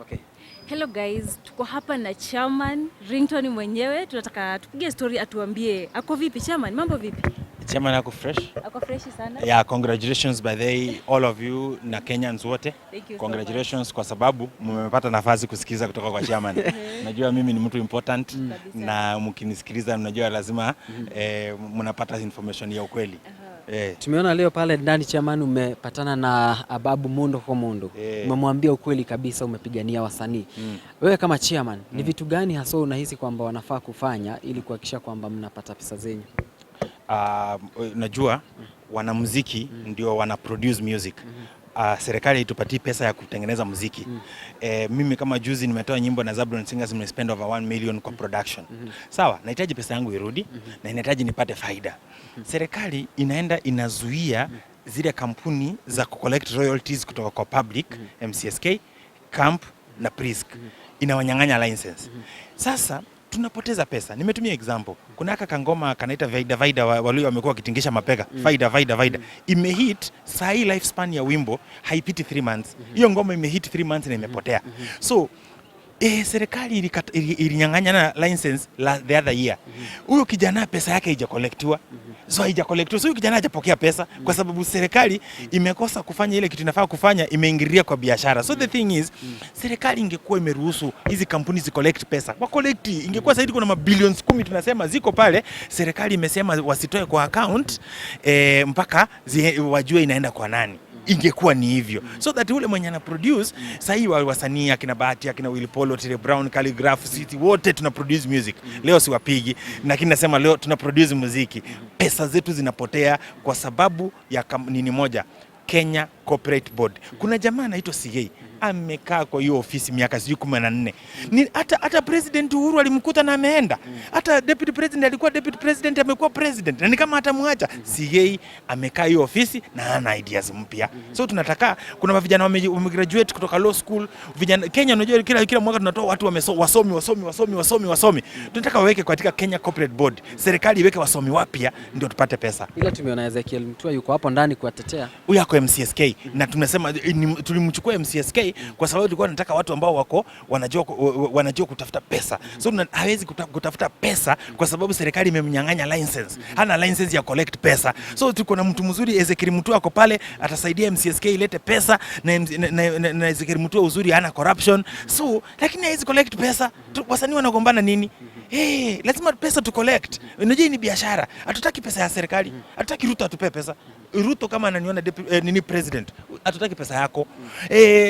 Okay. Hello guys, tuko hapa na chairman Ringtone mwenyewe. Tunataka tupige story atuambie ako vipi chairman, mambo vipi? Chairman ako fresh. Ako fresh sana. Yeah, congratulations by the all of you na Kenyans wote. Congratulations so kwa sababu mmepata nafasi kusikiza kutoka kwa chairman. Najua mimi ni mtu important na mkinisikiliza mnajua lazima mnapata information ya ukweli. Tumeona leo pale ndani chairman umepatana na Ababu mundo kwa mundo. Umemwambia ukweli kabisa, umepigania wasanii. Wewe kama chairman, ni vitu gani hasa unahisi kwamba wanafaa kufanya ili kuhakikisha kwamba mnapata pesa zenyu? Najua wanamuziki ndio wana produce music. Serikali itupatie pesa ya kutengeneza muziki. Mimi kama juzi nimetoa nyimbo na Zablon Singers, nimespend over 1 million kwa production. Sawa, nahitaji pesa yangu irudi na inahitaji nipate faida. Serikali inaenda inazuia zile kampuni za collect royalties kutoka kwa public, MCSK, Camp na Prisk. Inawanyang'anya license. Sasa tunapoteza pesa. Nimetumia example. Kuna aka kangoma kanaita Vaida walio wamekuwa kitingisha mapega. Vaida. Imehit saa hii lifespan ya wimbo haipiti 3 months. Hiyo ngoma imehit 3 months na imepotea. So serikali ilinyang'anya na license the other year. Huyo kijana pesa yake haijakolektiwa. So haijakolektiwa. So huyo kijana hajapokea pesa kwa sababu serikali imekosa kufanya ile kitu inafaa kufanya, imeingilia kwa biashara. So the thing is, serikali ingekuwa imeruhusu hizi kampuni zi collect pesa. Wa collect ingekuwa zaidi kuna mabilions 10 tunasema ziko pale. Serikali imesema wasitoe kwa account mpaka wajue inaenda kwa nani. Ingekuwa ni hivyo. So that ule mwenye ana produce sahi Wasanii akina Bahati akina Walipwe, Tile Brown, Calligraph City wote tuna produce music. Leo siwapigi, lakini nasema leo tuna produce muziki. Pesa zetu zinapotea kwa sababu ya nini moja, Kenya Corporate Board. Kuna jamaa anaitwa CA amekaa kwa hiyo ofisi miaka 14. Ni hata President Uhuru alimkuta na ameenda. Hata Deputy President alikuwa Deputy President amekuwa President. Na ni kama hatamwacha. CA amekaa hiyo ofisi na hana ideas mpya. So tunataka kuna vijana wamegraduate kutoka law school. Vijana Kenya unajua kila mwaka tunatoa watu wasomi. Tunataka waweke katika Kenya Corporate Board. Serikali iweke wasomi wapya ndio tupate pesa. Ila tumeona Ezekiel Mutua yuko hapo ndani kuwatetea. Huyu yako MCSK na tunasema tulimchukua MCSK kwa sababu tulikuwa tunataka watu ambao wanajua kutafuta pesa. So hawezi kutafuta pesa kwa sababu serikali imemnyang'anya license. Hana license ya collect pesa. So tuko na mtu mzuri Ezekiel Mutua ako pale atasaidia MCSK ilete pesa na Ezekiel Mutua uzuri hana corruption. So lakini hawezi collect pesa. Wasanii wanagombana nini? Lazima pesa tu collect. Unajua ni biashara. Hatutaki pesa ya serikali. Hatutaki Ruto atupe pesa. Ruto kama ananiona nini president, hatutaki pesa yako.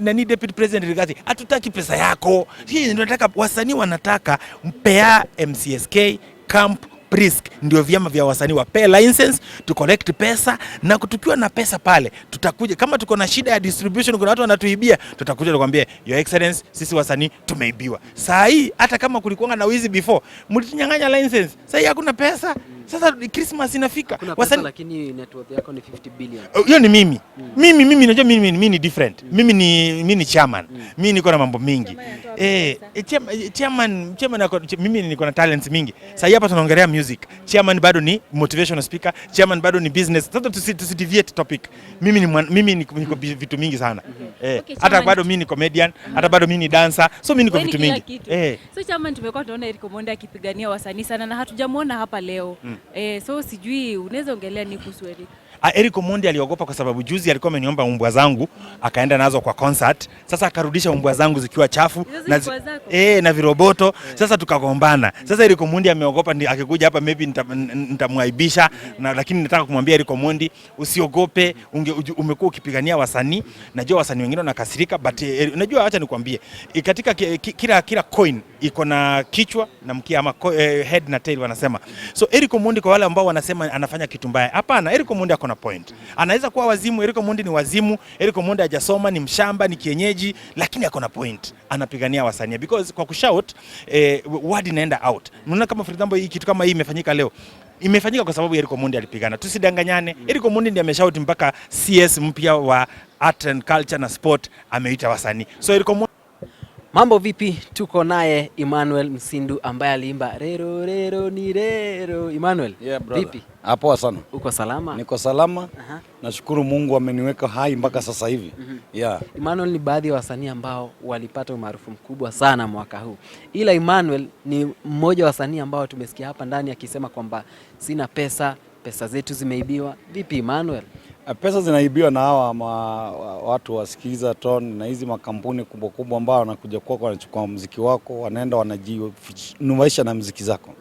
Nani deputy president Rigathi, hatutaki pesa yako. Hii tunataka wasanii wanataka mpea MCSK, Camp, Prisk ndio vyama vya wasanii wape license to collect pesa, na tukiwa na pesa pale tutakuja kama tuko na shida ya distribution, kuna watu wanatuibia, tutakuja tukwambie your excellency sisi wasanii tumeibiwa. Saa hii hata kama kulikuwa na wizi before mlitunyang'anya license, sasa hakuna pesa. Sasa Christmas inafika. Kuna pesa lakini net worth yako ni 50 billion. Hiyo ni mimi. Mimi najua mimi ni different. Mimi ni chairman. Mimi niko na mambo mingi. Chairman mimi niko na talents mingi. Sasa hapa tunaongelea music. Chairman bado ni motivational speaker. Chairman bado ni business. Sasa tusideviate topic. Mimi niko vitu mingi sana. Hata bado mimi ni comedian, hata bado mimi ni dancer. So mimi niko vitu mingi. So chairman, tumekuwa tunaona Eric Omondi akipigania wasanii sana na hatujamuona hapa leo. So sijui unaweza ongelea ni kuhusu Eric. Eric Omondi aliogopa kwa sababu juzi alikuwa ameniomba umbwa zangu, akaenda nazo kwa concert. Sasa akarudisha umbwa zangu zikiwa chafu na viroboto. Sasa tukagombana. Sasa Eric Omondi ameogopa, akikuja hapa maybe nitamwaibisha, lakini nataka kumwambia Eric Omondi usiogope, umekuwa ukipigania wasanii. Najua wasanii wengine wanakasirika, but unajua acha nikwambie, katika kila coin iko na kichwa na mkia ama head na tail wanasema. So Eric Omondi, kwa wale ambao wanasema anafanya kitu mbaya, hapana, Eric Omondi ako na point. Anaweza kuwa wazimu, Eric Omondi ni wazimu, Eric Omondi hajasoma, ni mshamba, ni kienyeji, lakini ako na point. Anapigania wasanii because kwa kushout word inaenda out. Unaona kama for example hii kitu kama hii imefanyika leo. Imefanyika kwa sababu Eric Omondi alipigana. Tusidanganyane. Eric Omondi ndiye ameshout mpaka CS mpya wa art and culture na sport ameita wasanii. So Eric Omondi Mambo vipi? Tuko naye Emmanuel Msindu ambaye aliimba rero rero ni rero. Emmanuel, yeah, vipi? Hapo sana. Uko salama? Niko salama. Nashukuru Mungu ameniweka hai mpaka sasa hivi. Yeah. Emmanuel ni baadhi ya wasanii ambao walipata umaarufu mkubwa sana mwaka huu. Ila Emmanuel ni mmoja wa wasanii ambao tumesikia hapa ndani akisema kwamba sina pesa, pesa zetu zimeibiwa. Vipi Emmanuel? Pesa zinaibiwa na hawa watu wasikiza tone na hizi makampuni kubwa kubwa ambao wanakuja kwako wanachukua muziki wako, wanaenda wanajinufaisha na muziki zako.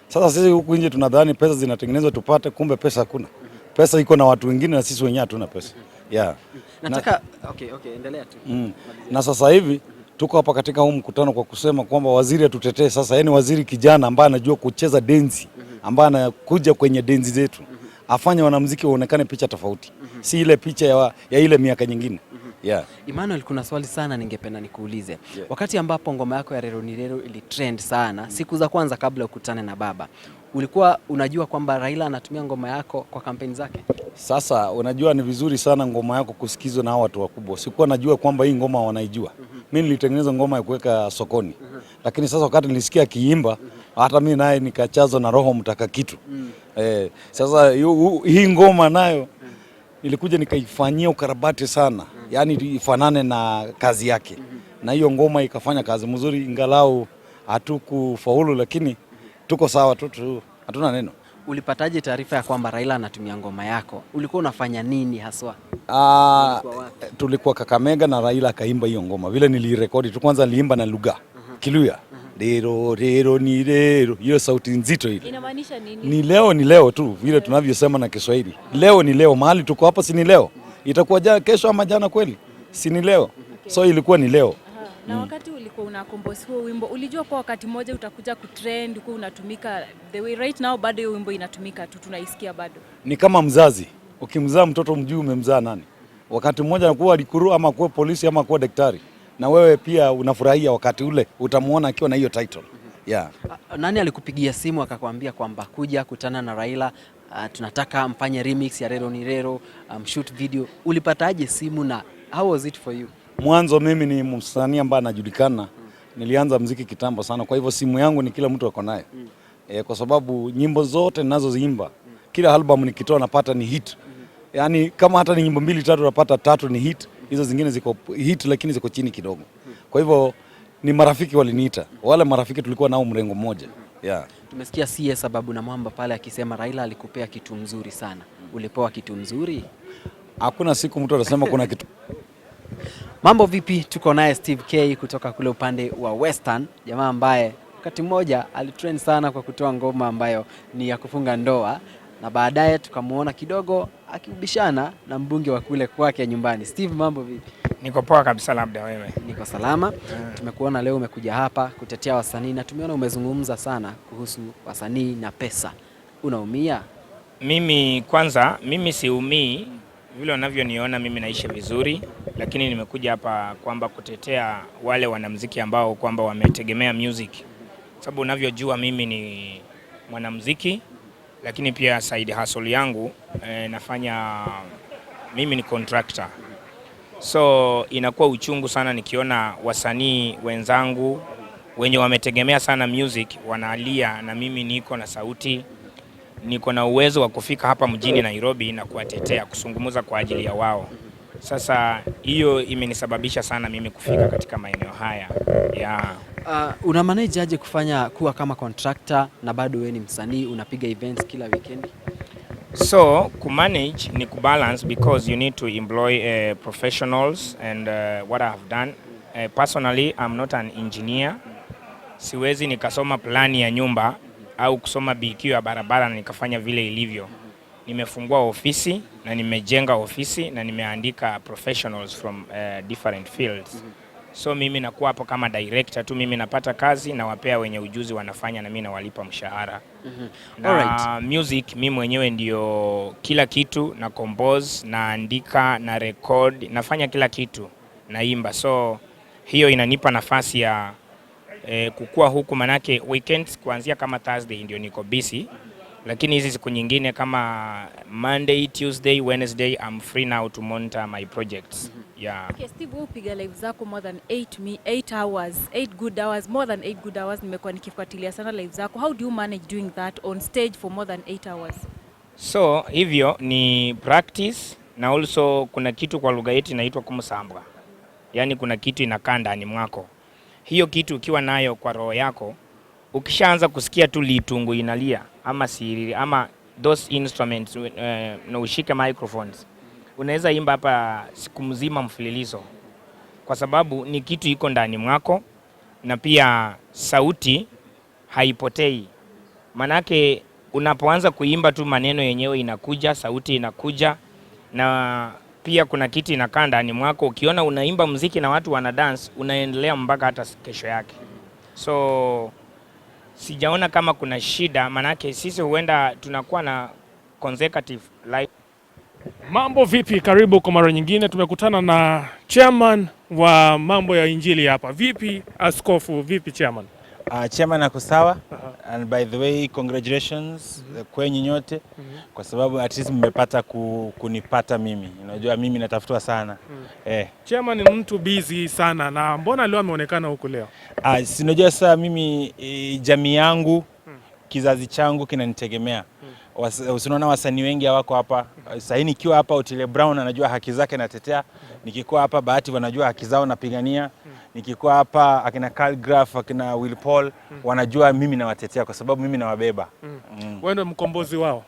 Sasa sisi huku nje tunadhani pesa zinatengenezwa tupate, kumbe pesa hakuna. Pesa iko na watu wengine na sisi wenyewe hatuna pesa. Yeah. Nataka endelea tu. Na sasa hivi tuko hapa katika huu mkutano kwa kusema kwamba waziri atutetee sasa, yani waziri kijana ambaye anajua kucheza densi, ambaye anakuja kwenye densi zetu. Afanye wanamuziki waonekane picha tofauti. Si ile picha ya ile miaka nyingine. Yeah. Emmanuel, kuna swali sana ningependa nikuulize. Yeah. Wakati ambapo ngoma yako ya Rero ni Rero ilitrend sana, siku za kwanza kabla ukutane na baba, ulikuwa unajua kwamba Raila anatumia ngoma yako kwa kampeni zake? Sasa unajua ni vizuri sana ngoma yako kusikizwa na watu wakubwa. Sikuwa najua kwamba hii ngoma wanaijua. Mimi nilitengeneza ngoma ya kuweka sokoni. Lakini sasa wakati nilisikia akiimba, hata mimi naye nikachazwa na roho mtaka kitu. Sasa hii ngoma nayo nilikuja nikaifanyia ukarabati sana. Yaani ifanane na kazi yake. Na hiyo ngoma ikafanya kazi mzuri, ingalau hatukufaulu, lakini tuko sawa tu, hatuna neno. Ulipataje taarifa ya kwamba Raila anatumia ngoma yako? Ulikuwa unafanya nini haswa? Tulikuwa Kakamega na Raila akaimba hiyo ngoma. Vile nilirekodi tu, kwanza niliimba na lugha Kiluya. Rero rero ni rero. Hiyo sauti nzito ile. Inamaanisha nini? Ni leo tu, vile tunavyosema na Kiswahili. Leo ni leo, mahali tuko hapa si ni leo. Itakuwa jana, kesho ama jana kweli? Si ni leo. So ilikuwa ni leo. Na wakati ulikuwa una compose huo wimbo, ulijua kwa wakati mmoja utakuja kutrend, uko unatumika the way right now, bado hiyo wimbo inatumika tu, tunaisikia bado? Ni kama mzazi. Ukimzaa mtoto mjui umemzaa nani. Wakati mmoja anakuwa alikuru ama kuwa polisi ama kuwa daktari. Na wewe pia unafurahia wakati ule utamuona akiwa na hiyo title. Yeah. Nani alikupigia simu akakwambia kwamba kuja kutana na Raila, tunataka mfanye remix ya Rero ni Rero, shoot video? Ulipataje simu na how was it for you? Mwanzo mimi ni msanii ambaye anajulikana. Nilianza muziki kitambo sana, kwa hivyo simu yangu ni kila mtu ako nayo. Kwa sababu nyimbo zote ninazoziimba, kila album nikitoa napata ni hit. Yaani kama hata ni nyimbo 2 3 napata 3 ni hit. Hizo zingine ziko hit lakini ziko chini kidogo. Kwa hivyo ni marafiki waliniita. Wale marafiki tulikuwa nao mrengo mmoja. Yeah. Tumesikia CS Ababu Namwamba pale akisema Raila alikupea kitu mzuri sana. Ulipewa kitu mzuri? Hakuna siku mtu atasema kuna kitu. Mambo vipi? Tuko naye Steve K kutoka kule upande wa Western, jamaa ambaye wakati mmoja alitrend sana kwa kutoa ngoma ambayo ni ya kufunga ndoa, na baadaye tukamuona kidogo akibishana na mbunge wa kule kwake nyumbani. Steve, mambo vipi? Niko poa kabisa, labda wewe? Niko salama. Tumekuona leo umekuja hapa kutetea wasanii na tumeona umezungumza sana kuhusu wasanii na pesa. Unaumia? Mimi siumii, vile unavyoniona mimi naishi vizuri, lakini nimekuja hapa kwamba kutetea wale wanamuziki ambao kwamba wametegemea music. Sababu unavyojua mimi ni mwanamuziki, lakini pia side hustle yangu mimi ni contractor. So inakuwa uchungu sana nikiona wasanii wenzangu wenye wametegemea sana music wanalia, na mimi niko na sauti, niko na uwezo wa kufika hapa mjini Nairobi na kuwatetea, kusungumuza kwa ajili ya wao. Sasa hiyo imenisababisha sana mimi kufika katika maeneo haya. Yeah. Una manage aje kuwa kama contractor na bado wewe ni msanii, unapiga events kila weekend? So kumanage ni kubalance, because you need to employ professionals, and what I have done personally, I'm not an engineer. Siwezi nikasoma plani ya nyumba au kusoma BQ ya barabara na nikafanya vile ilivyo. Nimefungua ofisi na nimejenga ofisi na nimeandika professionals from different fields. So mimi nakuwa hapo kama director tu, mimi napata kazi na wapea wenye ujuzi wanafanya na mimi nawalipa mshahara. Na music mimi mwenyewe ndio kila kitu, na compose, naandika, na record, nafanya kila kitu, naimba. So hiyo inanipa nafasi ya kukua huku, manake weekends kuanzia kama Thursday ndio niko busy, lakini hizi siku nyingine kama Monday, Tuesday, Wednesday I'm free now to monitor my projects. Yeah. Okay, Steve, wewe upiga live zako more than 8 hours, 8 good hours, more than 8 good hours. Nimekuwa nikifuatilia sana live zako. How do you manage doing that on stage for more than 8 hours? So hivyo ni practice, na also kuna kitu kwa lugha yetu inaitwa kumusambwa. Yaani kuna kitu inakaa ndani mwako. Hiyo kitu ukiwa nayo kwa roho yako, ukishaanza kusikia tu litungu inalia ama siri ama those instruments, na ushike microphones, unaweza imba hapa siku mzima mfululizo, kwa sababu ni kitu iko ndani mwako, na pia sauti haipotei. Manake unapoanza kuimba tu maneno yenyewe inakuja, sauti inakuja, na pia kuna kitu inakaa ndani mwako. Ukiona unaimba muziki na watu wana dance, unaendelea mpaka hata kesho yake. So sijaona kama kuna shida, manake sisi huenda tunakuwa na consecutive life. Mambo vipi? Karibu kwa mara nyingine. Tumekutana na chairman wa mambo ya injili hapa. Vipi askofu? Vipi chairman? Chairman ako sawa. And by the way, congratulations kwenye nyote kwa sababu at least mmepata kunipata mimi. Unajua mimi natafutwa sana. Chairman ni mtu busy sana, na mbona leo ameonekana huku leo? Sinajua sasa mimi jamii yangu, kizazi changu kinanitegemea. Usiona wasanii wengi hawako hapa. Sasa nikiwa hapa Otile Brown anajua haki zake natetea. Nikikuwa hapa Bahati wanajua haki zao napigania. Nikikuwa hapa akina Calgraph, akina Will Paul wanajua mimi nawatetea kwa sababu mimi nawabeba. Wewe ndio mkombozi wao.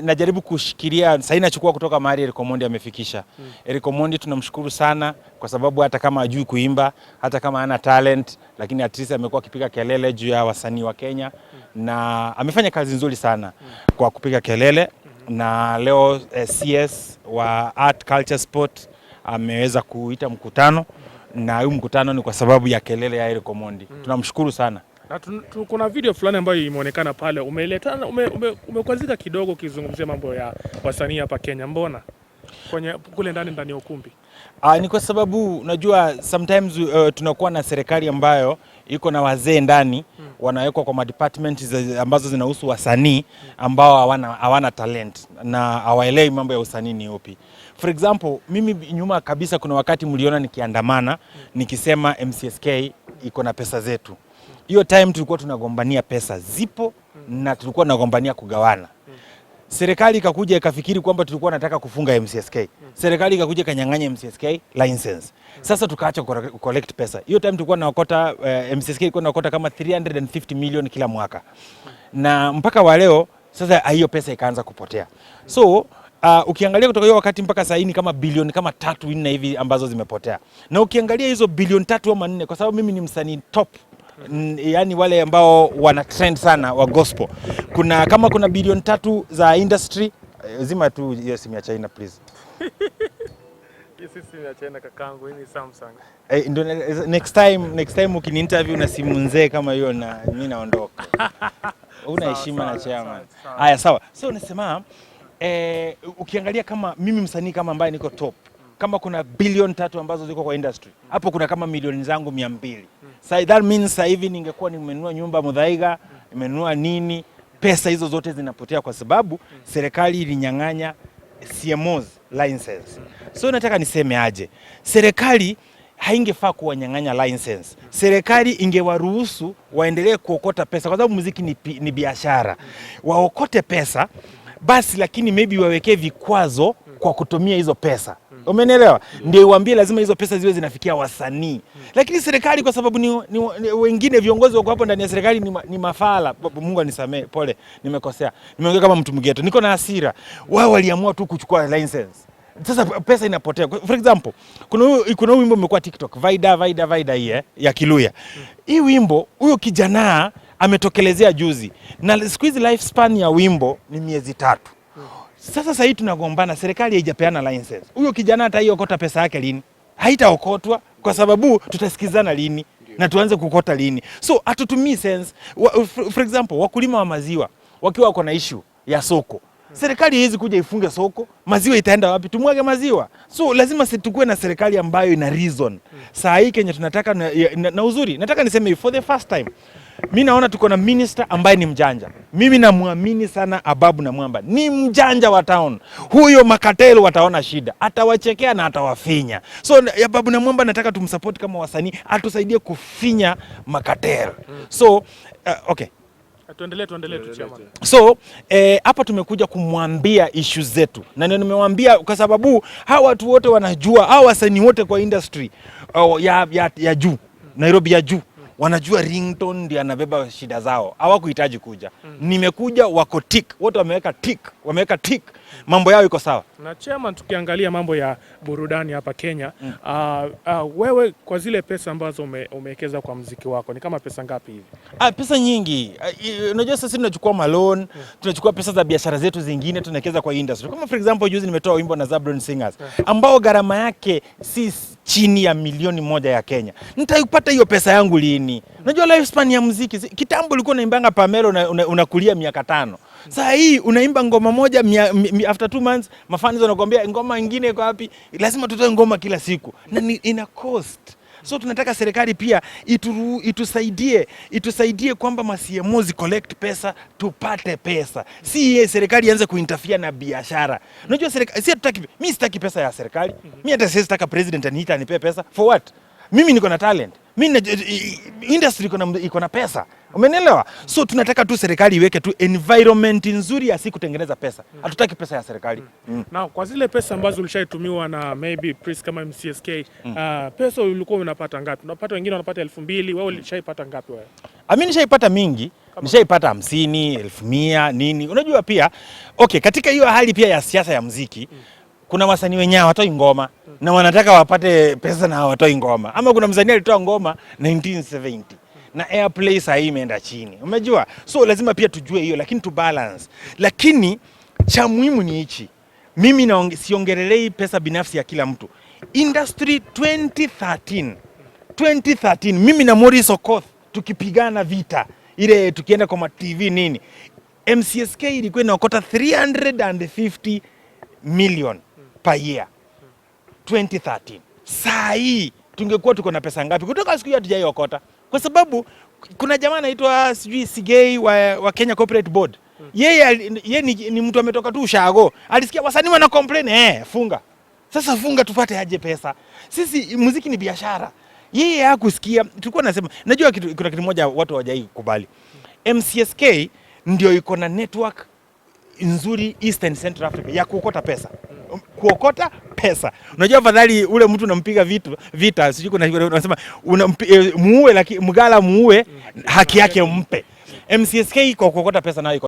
Najaribu kushikilia. Sasa nachukua kutoka mahali Eric Omondi amefikisha. Eric Omondi tunamshukuru sana kwa sababu hata kama hajui kuimba, hata kama hana talent, lakini at least amekuwa akipiga kelele juu ya wasanii wa Kenya na amefanya kazi nzuri sana kwa kupiga kelele. Na leo CS wa Art Culture Sport ameweza kuita mkutano, na huu mkutano ni kwa sababu ya kelele ya Eric Omondi. Tunamshukuru sana. Na kuna video fulani ambayo imeonekana pale, umeletana umekwazika kidogo ukizungumzia mambo ya wasanii hapa Kenya. Mbona kule ndani ya ukumbi? Ni kwa sababu unajua sometimes tunakuwa na serikali ambayo iko na wazee ndani wanawekwa kwa departments ambazo zinahusu wasanii ambao hawana talent na hawaelewi mambo ya usanii ni upi. For example, mimi nyuma kabisa kuna wakati mliona nikiandamana nikisema MCSK iko na pesa zetu. Hiyo time tulikuwa tunagombania pesa zipo na tulikuwa tunagombania kugawana. Serikali ikakuja ikafikiri kwamba tulikuwa nataka kufunga MCSK. Serikali ikakuja kanyang'anya MCSK license. Sasa tukaacha collect pesa. Hiyo time tulikuwa tunaokota MCSK ilikuwa inaokota kama 350 million kila mwaka. Na mpaka wa leo sasa hiyo pesa ikaanza kupotea. So ukiangalia kutoka hiyo wakati mpaka sasa ni kama bilioni kama 3-4 hivi ambazo zimepotea. Na ukiangalia hizo bilioni 3 ama 4 kwa sababu mimi ni msanii top, yani wale ambao wana trend sana wa gospel. Kuna bilioni 3 za industry. Zima tu hiyo simu ya China please. Hii simu ya China kakangu, hii ni Samsung. Next time ukini interview na simu nzee kama hiyo na mimi naondoka. Una heshima na chairman. Haya sawa. So unasema ukiangalia kama mimi msanii kama ambaye niko top, kama kuna bilioni 3 ambazo ziko kwa industry, hapo kuna kama milioni zangu 200. So that means sasa hivi ningekuwa nimenunua nyumba Muthaiga, nimenunua nini, pesa hizo zote zinapotea kwa sababu serikali ilinyang'anya CMOs license. So nataka niseme aje, serikali haingefaa kuwanyang'anya license. Serikali ingewaruhusu waendelee kuokota pesa kwa sababu muziki ni biashara. Waokote pesa basi, lakini maybe wawekee vikwazo kwa kutumia hizo pesa. Umenielewa? Ndio uambie lazima hizo pesa ziwe zinafikia wasanii. Lakini serikali kwa sababu ni wengine viongozi wako hapo ndani ya serikali ni mafala. Mungu anisamee, pole, nimekosea. Nimeongea kama mtu mgeto. Niko na hasira. Wao waliamua tu kuchukua license. Sasa pesa inapotea. For example, kuna wimbo umekuwa TikTok, Vaida hii ya Kiluya. Hii wimbo huyo kijana ametokelezea juzi. Na siku hizi lifespan ya wimbo ni miezi 3. Sasa hii tunagombana, serikali haijapeana license. Huyo kijana hata hiokota pesa yake lini? Haitaokotwa kwa sababu tutasikizana lini na tuanze kukota lini. So hatutumii sense. For example, wakulima wa maziwa wakiwa wako na issue ya soko, serikali haiwezi kuja ifunge soko, maziwa itaenda wapi? Tumwage maziwa. So lazima tukue na serikali ambayo ina reason. Saa hii Kenya tunataka na uzuri, nataka niseme for the first time Mimi naona tuko na minister ambaye ni mjanja. Mimi namwamini sana Ababu Namwamba. Ni mjanja wa town. Huyo makatelo wataona shida. Atawachekea na atawafinya. So Ababu Namwamba nataka tumsupport kama wasanii, atusaidie kufinya makatelo. So okay. Tuendelee tu chairman. So hapa tumekuja kumwambia issues zetu. Na ndio nimewambia kwa sababu hawa watu wote wanajua, hawa wasanii wote kwa industry ya juu, Nairobi ya juu. Wanajua Ringtone ndiye anabeba shida zao. Hawakuhitaji kuja. Nimekuja wako tick. Wote wameweka tick. Mambo yao iko sawa. Na chairman, tukiangalia mambo ya burudani hapa Kenya, wewe kwa zile pesa ambazo umewekeza kwa muziki wako ni kama pesa ngapi hivi? Pesa nyingi. Unajua sasa tunachukua malone, tunachukua pesa za biashara zetu zingine tunawekeza kwa industry. Kama for example juzi nimetoa wimbo na Zabron Singers ambao gharama yake si chini ya milioni 1 ya Kenya. Nitaipata hiyo pesa yangu lini? Unajua lifespan ya muziki, kitambo ulikuwa unaimbanga Pamelo unakulia miaka 5. Sasa hii unaimba ngoma moja after 2 months mafans wanakuambia ngoma nyingine iko wapi? Lazima tutoe ngoma kila siku. Na ina cost. So tunataka serikali pia itusaidie kwamba ma-CMOs collect pesa, tupate pesa. Si serikali ianze kuinterfere na biashara. Unajua serikali mimi sitaki pesa ya serikali. Mimi hata sitaki president aniita anipe pesa. For what? Mimi niko na talent. Mimi industry iko na pesa. Umenielewa? So tunataka tu serikali iweke tu environment nzuri ya kutengeneza pesa. Hatutaki pesa ya serikali. Na kwa zile pesa ambazo ulishatumiwa na maybe Prince kama MCSK, pesa ulikuwa unapata ngapi? Unapata wengine wanapata 2,000, wewe ulishaipata ngapi wewe? Mimi nishaipata mingi. Nishaipata 50, 1,000 nini. Unajua pia okay, katika hiyo hali pia ya siasa ya muziki, kuna wasanii wenyewe hawatoi ngoma na wanataka wapate pesa na hawatoi ngoma. Ama kuna msanii alitoa ngoma 1970 na airplay sasa imeenda chini. Umejua? So lazima pia tujue hiyo, lakini tu balance. Lakini cha muhimu ni hichi. Mimi siongelelei pesa binafsi ya kila mtu. Industry 2013 mimi na Morris Okoth tukipigana vita ile tukienda kwa TV nini, MCSK ilikuwa inaokota 350 million per year 2013. Saa hii tungekuwa tuko na pesa ngapi? Kutoka siku hiyo hatujaokota. Kwa sababu kuna jamaa anaitwa Sigei wa Kenya Corporate Board. Yeye ni mtu ametoka tu ushago. Alisikia wasanii wana complain, funga. Sasa funga tupate aje pesa. Sisi muziki ni biashara. Yeye hakusikia. Tulikuwa nasema, najua kuna kitu moja watu hawajai kubali. MCSK ndio iko na network nzuri Eastern Central Africa ya kuokota pesa. Kuokota pesa. Unajua afadhali ule mtu unampiga vita, sijui kuna unasema muue, lakini mgala muue, haki yake mpe. MCSK kwa kuokota pesa nayo